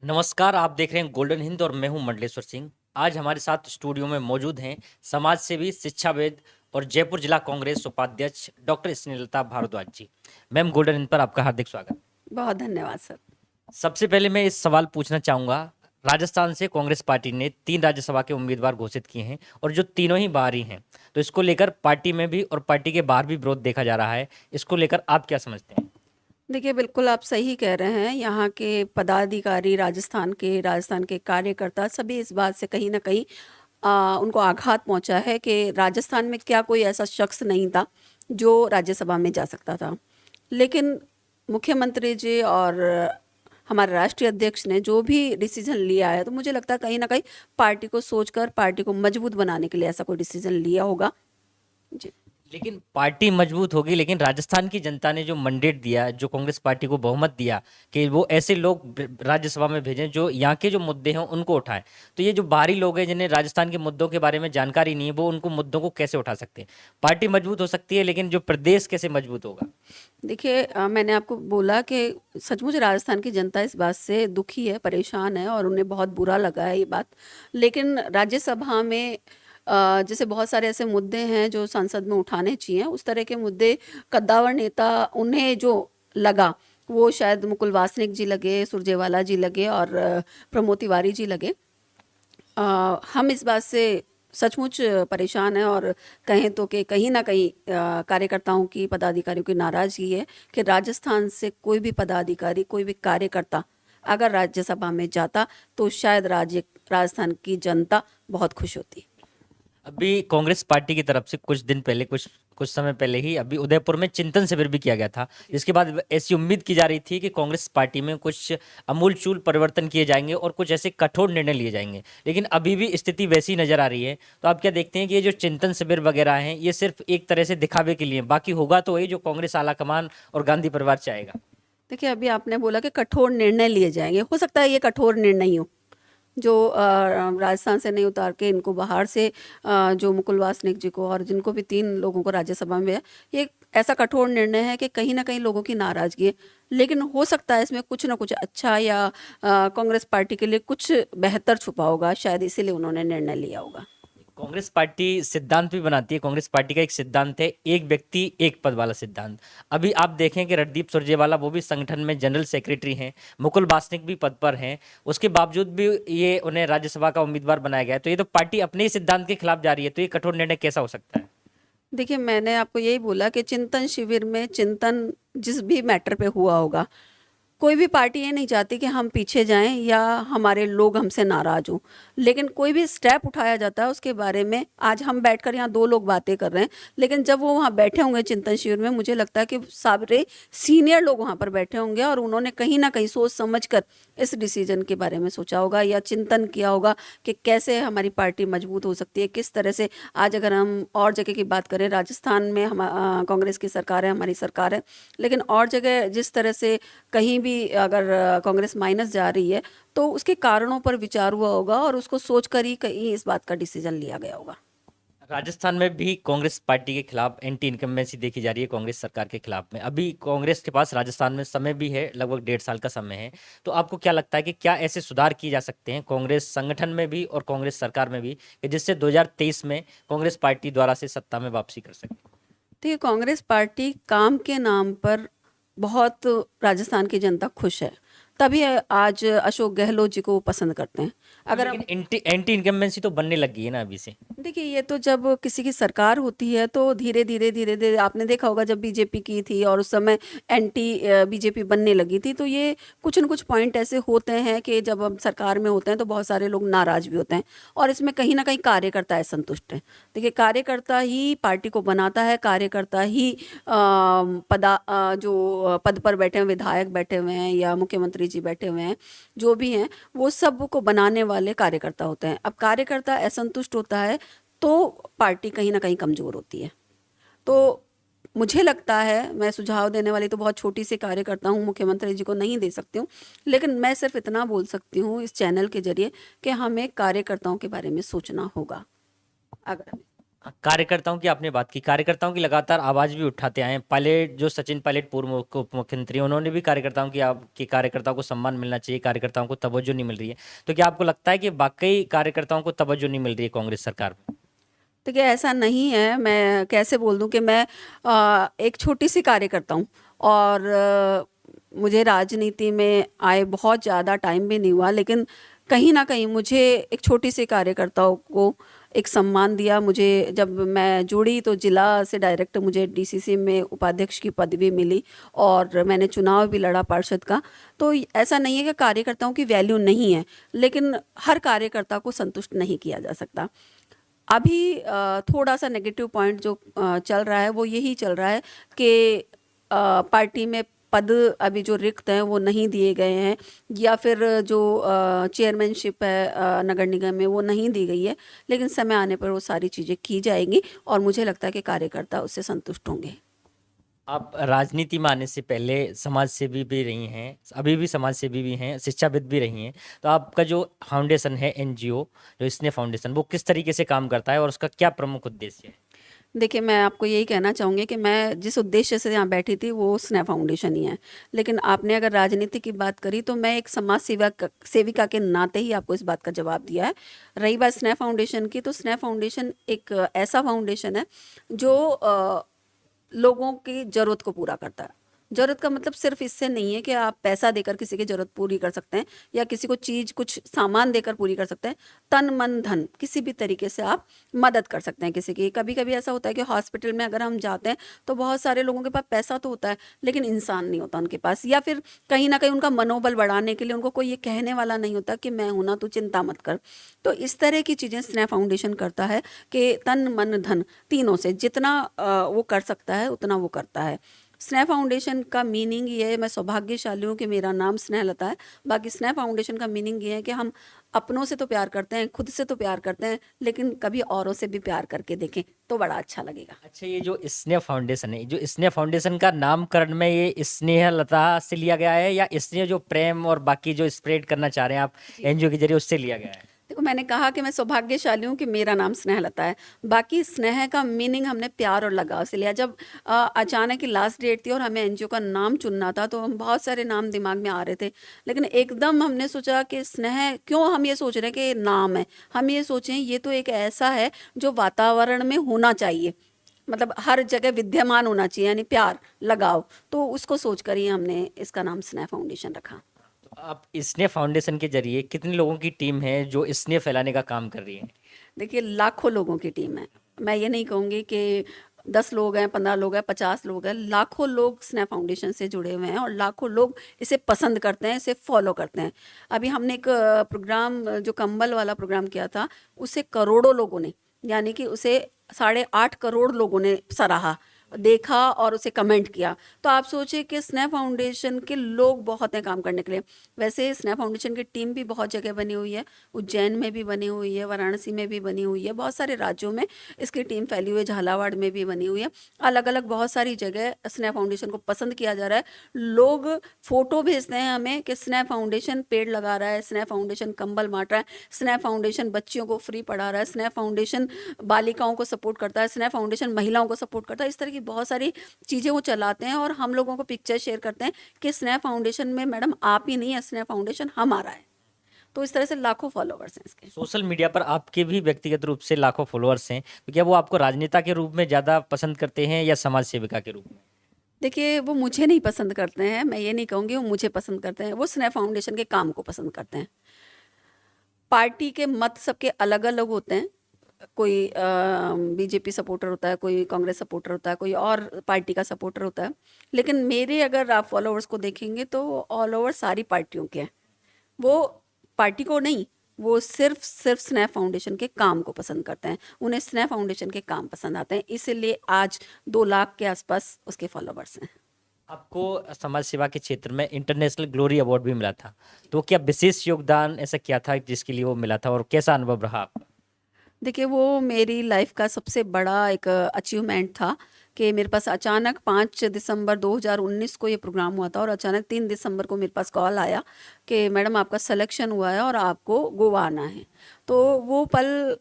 नमस्कार, आप देख रहे हैं गोल्डन हिंद और मैं हूं मंडलेश्वर सिंह। आज हमारे साथ स्टूडियो में मौजूद हैं समाज सेवी, शिक्षाविद और जयपुर जिला कांग्रेस उपाध्यक्ष डॉक्टर स्नेहलता भारद्वाज जी। मैम, गोल्डन हिंद पर आपका हार्दिक स्वागत। बहुत धन्यवाद सर। सबसे पहले मैं इस सवाल पूछना चाहूंगा, राजस्थान से कांग्रेस पार्टी ने 3 राज्यसभा के उम्मीदवार घोषित किए हैं और जो तीनों ही बाहरी हैं, तो इसको लेकर पार्टी में भी और पार्टी के बाहर भी विरोध देखा जा रहा है। इसको लेकर आप क्या समझते हैं? देखिए, बिल्कुल आप सही कह रहे हैं। यहाँ के पदाधिकारी, राजस्थान के कार्यकर्ता सभी इस बात से कहीं न कहीं उनको आघात पहुँचा है कि राजस्थान में क्या कोई ऐसा शख्स नहीं था, जो राज्यसभा में जा सकता था। लेकिन मुख्यमंत्री जी और हमारे राष्ट्रीय अध्यक्ष ने जो भी डिसीज़न लिया है, तो मुझे लगता है कहीं न कहीं पार्टी को सोचकर, पार्टी को मजबूत बनाने के लिए ऐसा कोई डिसीज़न लिया होगा। जी। लेकिन पार्टी मजबूत होगी, लेकिन राजस्थान की जनता ने जो मैंडेट दिया, जो कांग्रेस पार्टी को बहुमत दिया कि वो ऐसे लोग राज्यसभा में भेजें जो यहाँ के जो मुद्दे हैं उनको उठाएं, तो ये जो बाहरी लोग हैं जिन्हें राजस्थान के मुद्दों के बारे में जानकारी नहीं है, वो उनको मुद्दों को कैसे उठा सकते हैं? पार्टी मजबूत हो सकती है, लेकिन जो प्रदेश कैसे मजबूत होगा? देखिए, मैंने आपको बोला कि सचमुच राजस्थान की जनता इस बात से दुखी है, परेशान है और उन्हें बहुत बुरा लगा है ये बात। लेकिन राज्यसभा में जैसे बहुत सारे ऐसे मुद्दे हैं जो संसद में उठाने चाहिए, उस तरह के मुद्दे कद्दावर नेता उन्हें जो लगा, वो शायद मुकुल वासनिक जी लगे, सुरजेवाला जी लगे और प्रमोद तिवारी जी लगे। हम इस बात से सचमुच परेशान हैं और कहें तो कि कहीं न कहीं कार्यकर्ताओं की, पदाधिकारियों की नाराज़गी है कि राजस्थान से कोई भी पदाधिकारी, कोई भी कार्यकर्ता अगर राज्यसभा में जाता, तो शायद राजस्थान की जनता बहुत खुश होती। अभी कांग्रेस पार्टी की तरफ से कुछ दिन पहले, कुछ कुछ समय पहले ही अभी उदयपुर में चिंतन शिविर भी किया गया था, जिसके बाद ऐसी उम्मीद की जा रही थी कि कांग्रेस पार्टी में कुछ अमूलचूल परिवर्तन किए जाएंगे और कुछ ऐसे कठोर निर्णय लिए जाएंगे, लेकिन अभी भी स्थिति वैसी नजर आ रही है। तो आप क्या देखते हैं कि ये जो चिंतन शिविर वगैरह हैं, ये सिर्फ एक तरह से दिखावे के लिए, बाकी होगा तो वही जो कांग्रेस आलाकमान और गांधी परिवार चाहेगा? देखिए, अभी आपने बोला कि कठोर निर्णय लिए जाएँगे, हो सकता है ये कठोर निर्णय ही हो। जो राजस्थान से नहीं उतार के इनको बाहर से जो मुकुल वासनिक जी को और जिनको भी 3 लोगों को राज्यसभा में भेजा, ये एक ऐसा कठोर निर्णय है कि कहीं न कहीं लोगों की नाराज़गी है। लेकिन हो सकता है इसमें कुछ न कुछ अच्छा या कांग्रेस पार्टी के लिए कुछ बेहतर छुपा होगा, शायद इसीलिए उन्होंने निर्णय लिया होगा। कांग्रेस पार्टी सिद्धांत भी बनाती है। कांग्रेस पार्टी का एक सिद्धांत है, एक व्यक्ति एक पद वाला सिद्धांत। अभी आप देखें कि रणदीप सुरजेवाला वो भी संगठन में जनरल सेक्रेटरी हैं, मुकुल वासनिक भी पद पर हैं, उसके बावजूद भी ये उन्हें राज्यसभा का उम्मीदवार बनाया गया है। तो ये तो पार्टी अपने ही सिद्धांत के खिलाफ जा रही है, तो ये कठोर निर्णय कैसा हो सकता है? देखिए, मैंने आपको यही बोला कि चिंतन शिविर में चिंतन जिस भी मैटर पे हुआ होगा, कोई भी पार्टी ये नहीं चाहती कि हम पीछे जाएं या हमारे लोग हमसे नाराज हों। लेकिन कोई भी स्टेप उठाया जाता है उसके बारे में, आज हम बैठकर यहाँ 2 लोग बातें कर रहे हैं, लेकिन जब वो वहाँ बैठे होंगे चिंतन शिविर में, मुझे लगता है कि सारे सीनियर लोग वहाँ पर बैठे होंगे और उन्होंने कहीं न कहीं सोच समझ कर इस डिसीजन के बारे में सोचा होगा या चिंतन किया होगा कि कैसे हमारी पार्टी मजबूत हो सकती है, किस तरह से। आज अगर हम और जगह की बात करें, राजस्थान में कांग्रेस की सरकार है, हमारी सरकार है, लेकिन और जगह जिस तरह से कहीं भी अगर कांग्रेस माइनस जा रही है, तो उसके कारणों पर विचार हुआ होगा और उसको सोचकर ही कहीं इस बात का डिसीजन लिया गया होगा। राजस्थान में भी कांग्रेस पार्टी के खिलाफ एंटी इनकम्बेंसी देखी जा रही है, कांग्रेस सरकार के खिलाफ में। अभी कांग्रेस के पास राजस्थान में समय भी है, लगभग 1.5 साल का समय है। तो आपको क्या लगता है कि क्या ऐसे सुधार किए जा सकते हैं कांग्रेस संगठन में भी और कांग्रेस सरकार में भी, कि जिससे 2023 में कांग्रेस पार्टी द्वारा से सत्ता में वापसी कर सके? देखिए, कांग्रेस पार्टी काम के नाम पर बहुत राजस्थान की जनता खुश है, तभी आज अशोक गहलोत जी को पसंद करते हैं। अगर लेकिन एंटी एंटी इनकम्बेंसी तो बनने लगी है ना अभी से। देखिए, ये तो जब किसी की सरकार होती है तो धीरे धीरे आपने देखा होगा, जब बीजेपी की थी और उस समय एंटी बीजेपी बनने लगी थी, तो ये कुछ न कुछ पॉइंट ऐसे होते हैं कि जब हम सरकार में होते हैं तो बहुत सारे लोग नाराज भी होते हैं और इसमें कहीं ना कहीं कार्यकर्ता असंतुष्ट हैं। देखिए, कार्यकर्ता ही पार्टी को बनाता है, कार्यकर्ता ही जो पद पर बैठे हैं, विधायक बैठे हुए हैं या मुख्यमंत्री जी बैठे हुए हैं, जो भी हैं, वो सब को बनाने वाले कार्यकर्ता होते हैं। अब कार्यकर्ता असंतुष्ट होता है तो पार्टी कहीं ना कहीं कमज़ोर होती है। तो मुझे लगता है, मैं सुझाव देने वाली तो बहुत छोटी सी कार्यकर्ता हूँ, मुख्यमंत्री जी को नहीं दे सकती हूँ, लेकिन मैं सिर्फ इतना बोल सकती हूँ इस चैनल के जरिए कि हमें कार्यकर्ताओं के बारे में सोचना होगा। अगर कार्यकर्ताओं की आपने बात की, कार्यकर्ताओं की लगातार आवाज भी उठाते आए हैं। पायलट जो सचिन पायलट पूर्व उप मुख्यमंत्री, उन्होंने भी कार्यकर्ताओं की कि कार्यकर्ताओं को सम्मान मिलना चाहिए, कार्यकर्ताओं को तवज्जो नहीं मिल रही है। तो क्या आपको लगता है कि वाकई कार्यकर्ताओं को तवज्जो नहीं मिल रही है कांग्रेस सरकार में? देखिए ऐसा नहीं है, मैं कैसे बोल दूं कि मैं एक छोटी सी कार्यकर्ता हूं और मुझे राजनीति में आए बहुत ज़्यादा टाइम भी नहीं हुआ, लेकिन कहीं ना कहीं मुझे एक छोटी सी कार्यकर्ताओं को एक सम्मान दिया। मुझे जब मैं जुड़ी तो जिला से डायरेक्ट मुझे डीसीसी में उपाध्यक्ष की पदवी मिली और मैंने चुनाव भी लड़ा पार्षद का। तो ऐसा नहीं है कि कार्यकर्ताओं की वैल्यू नहीं है, लेकिन हर कार्यकर्ता को संतुष्ट नहीं किया जा सकता। अभी थोड़ा सा नेगेटिव पॉइंट जो चल रहा है वो यही चल रहा है कि पार्टी में पद अभी जो रिक्त हैं वो नहीं दिए गए हैं, या फिर जो चेयरमैनशिप है नगर निगम में वो नहीं दी गई है, लेकिन समय आने पर वो सारी चीज़ें की जाएंगी और मुझे लगता है कि कार्यकर्ता उससे संतुष्ट होंगे। आप राजनीति में आने से पहले समाज सेवी भी रही हैं, अभी भी समाज सेवी भी हैं, शिक्षाविद भी रही हैं। तो आपका जो फाउंडेशन है, एनजीओ जो स्नेह फाउंडेशन, वो किस तरीके से काम करता है और उसका क्या प्रमुख उद्देश्य है? देखिए मैं आपको यही कहना चाहूँगी कि मैं जिस उद्देश्य से यहाँ बैठी थी वो स्नेह फाउंडेशन ही है, लेकिन आपने अगर राजनीति की बात करी तो मैं एक समाज सेविका के नाते ही आपको इस बात का जवाब दिया है। रही बात स्नेह फाउंडेशन की, तो स्नेह फाउंडेशन एक ऐसा फाउंडेशन है जो लोगों की ज़रूरत को पूरा करता है। ज़रूरत का मतलब सिर्फ इससे नहीं है कि आप पैसा देकर किसी की ज़रूरत पूरी कर सकते हैं या किसी को चीज़ कुछ सामान देकर पूरी कर सकते हैं। तन मन धन किसी भी तरीके से आप मदद कर सकते हैं किसी की। कभी कभी ऐसा होता है कि हॉस्पिटल में अगर हम जाते हैं तो बहुत सारे लोगों के पास पैसा तो होता है लेकिन इंसान नहीं होता उनके पास, या फिर कहीं ना कहीं उनका मनोबल बढ़ाने के लिए उनको कोई ये कहने वाला नहीं होता कि मैं हूं ना, तू चिंता मत कर। तो इस तरह की चीज़ें स्नेह फाउंडेशन करता है कि तन मन धन तीनों से जितना वो कर सकता है उतना वो करता है। स्नेह फाउंडेशन का मीनिंग ये है, मैं सौभाग्यशाली हूँ कि मेरा नाम स्नेहलता है। बाकी स्नेह फाउंडेशन का मीनिंग ये है कि हम अपनों से तो प्यार करते हैं, खुद से तो प्यार करते हैं, लेकिन कभी औरों से भी प्यार करके देखें तो बड़ा अच्छा लगेगा। अच्छा, ये जो स्नेह फाउंडेशन है, जो स्नेह फाउंडेशन का नामकरण में ये स्नेह लता से लिया गया है या स्नेह जो प्रेम और बाकी जो स्प्रेड करना चाह रहे हैं आप एनजीओ के जरिए, उससे लिया गया है? देखो मैंने कहा कि मैं सौभाग्यशाली हूँ कि मेरा नाम स्नेहलता है। बाकी स्नेह का मीनिंग हमने प्यार और लगाव से लिया। जब अचानक ही लास्ट डेट थी और हमें एनजीओ का नाम चुनना था तो हम बहुत सारे नाम दिमाग में आ रहे थे, लेकिन एकदम हमने सोचा कि स्नेह क्यों, हम ये सोच रहे हैं कि नाम है, हम ये सोचें ये तो एक ऐसा है जो वातावरण में होना चाहिए, मतलब हर जगह विद्यमान होना चाहिए, यानी प्यार लगाव। तो उसको सोच कर ही हमने इसका नाम स्नेह फाउंडेशन रखा। आप स्नेह फाउंडेशन के जरिए कितने लोगों की टीम है जो स्नेह फैलाने का काम कर रही है? देखिए लाखों लोगों की टीम है। मैं ये नहीं कहूँगी कि 10 लोग हैं, 15 लोग हैं, 50 लोग हैं, लाखों लोग स्नेह फाउंडेशन से जुड़े हुए हैं और लाखों लोग इसे पसंद करते हैं, इसे फॉलो करते हैं। अभी हमने एक प्रोग्राम जो कंबल वाला प्रोग्राम किया था, उसे करोड़ों लोगों ने, यानी कि उसे 8.5 करोड़ लोगों ने सराहा, देखा और उसे कमेंट किया। तो आप सोचिए कि स्नेह फाउंडेशन के लोग बहुत हैं काम करने के लिए। वैसे स्नेह फाउंडेशन की टीम भी बहुत जगह बनी हुई है, उज्जैन में भी बनी हुई है, वाराणसी में भी बनी हुई है, बहुत सारे राज्यों में इसकी टीम फैली हुई है, झालावाड़ में भी बनी हुई है। अलग अलग बहुत सारी जगह स्नेह फाउंडेशन को पसंद किया जा रहा है। लोग फोटो भेजते हैं हमें कि स्नेह फाउंडेशन पेड़ लगा रहा है, स्नेह फाउंडेशन कंबल बांट रहा है, स्नेह फाउंडेशन बच्चियों को फ्री पढ़ा रहा है, स्नेह फाउंडेशन बालिकाओं को सपोर्ट करता है, स्नेह फाउंडेशन महिलाओं को सपोर्ट करता है। इस तरह की बहुत सारी चीज़ें वो चलाते हैं और हम लोगों को पिक्चर शेयर करते हैं कि स्नेह फाउंडेशन में मैडम आप ही नहीं है, स्नेह फाउंडेशन हमारा है। तो इस तरह से लाखों फॉलोवर्स हैं इसके। सोशल मीडिया पर आपके भी व्यक्तिगत रूप से लाखों फॉलोअर्स हैं, तो क्या वो आपको राजनेता के रूप में ज़्यादा पसंद करते हैं या समाज सेविका के रूप में? देखिए वो मुझे नहीं पसंद करते हैं, मैं ये नहीं कहूँगी वो मुझे पसंद करते हैं, वो स्नेह फाउंडेशन के काम को पसंद करते हैं। पार्टी के मत सबके अलग अलग होते हैं, कोई बीजेपी सपोर्टर होता है, कोई कांग्रेस सपोर्टर होता है, कोई और पार्टी का सपोर्टर होता है, लेकिन मेरे अगर आप फॉलोअर्स को देखेंगे तो ऑल ओवर सारी पार्टियों के हैं। वो पार्टी को नहीं, वो सिर्फ स्नेह फाउंडेशन के काम को पसंद करते हैं, उन्हें स्नेह फाउंडेशन के काम पसंद आते हैं, इसीलिए आज 2 लाख के आसपास उसके फॉलोवर्स हैं। आपको समाज सेवा के क्षेत्र में इंटरनेशनल ग्लोरी अवार्ड भी मिला था, तो क्या विशेष योगदान ऐसा क्या था जिसके लिए वो मिला था और कैसा अनुभव रहा आपका? देखिए वो मेरी लाइफ का सबसे बड़ा एक अचीवमेंट था कि मेरे पास अचानक 5 दिसंबर 2019 को ये प्रोग्राम हुआ था और अचानक 3 दिसंबर को मेरे पास कॉल आया कि मैडम आपका सिलेक्शन हुआ है और आपको गोवा आना है। तो वो पल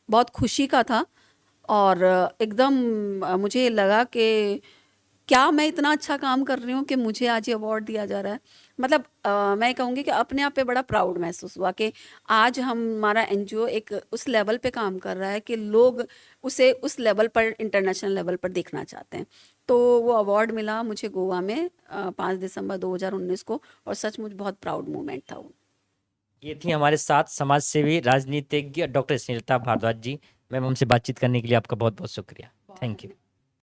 बहुत खुशी का था और एकदम मुझे लगा कि क्या मैं इतना अच्छा काम कर रही हूँ कि मुझे आज ये अवार्ड दिया जा रहा है। मतलब मैं कहूँगी कि अपने आप पे बड़ा प्राउड महसूस हुआ कि आज हमारा एनजीओ एक उस लेवल पे काम कर रहा है कि लोग उसे उस लेवल पर, इंटरनेशनल लेवल पर देखना चाहते हैं। तो वो अवार्ड मिला मुझे गोवा में 5 दिसंबर 2019 को, और सचमुच बहुत प्राउड मोमेंट था वो। ये थी हमारे साथ समाज सेवी राजनीतिज्ञ डॉक्टर स्नेहलता भारद्वाज जी। मैम, हमसे बातचीत करने के लिए आपका बहुत बहुत शुक्रिया। Thank you.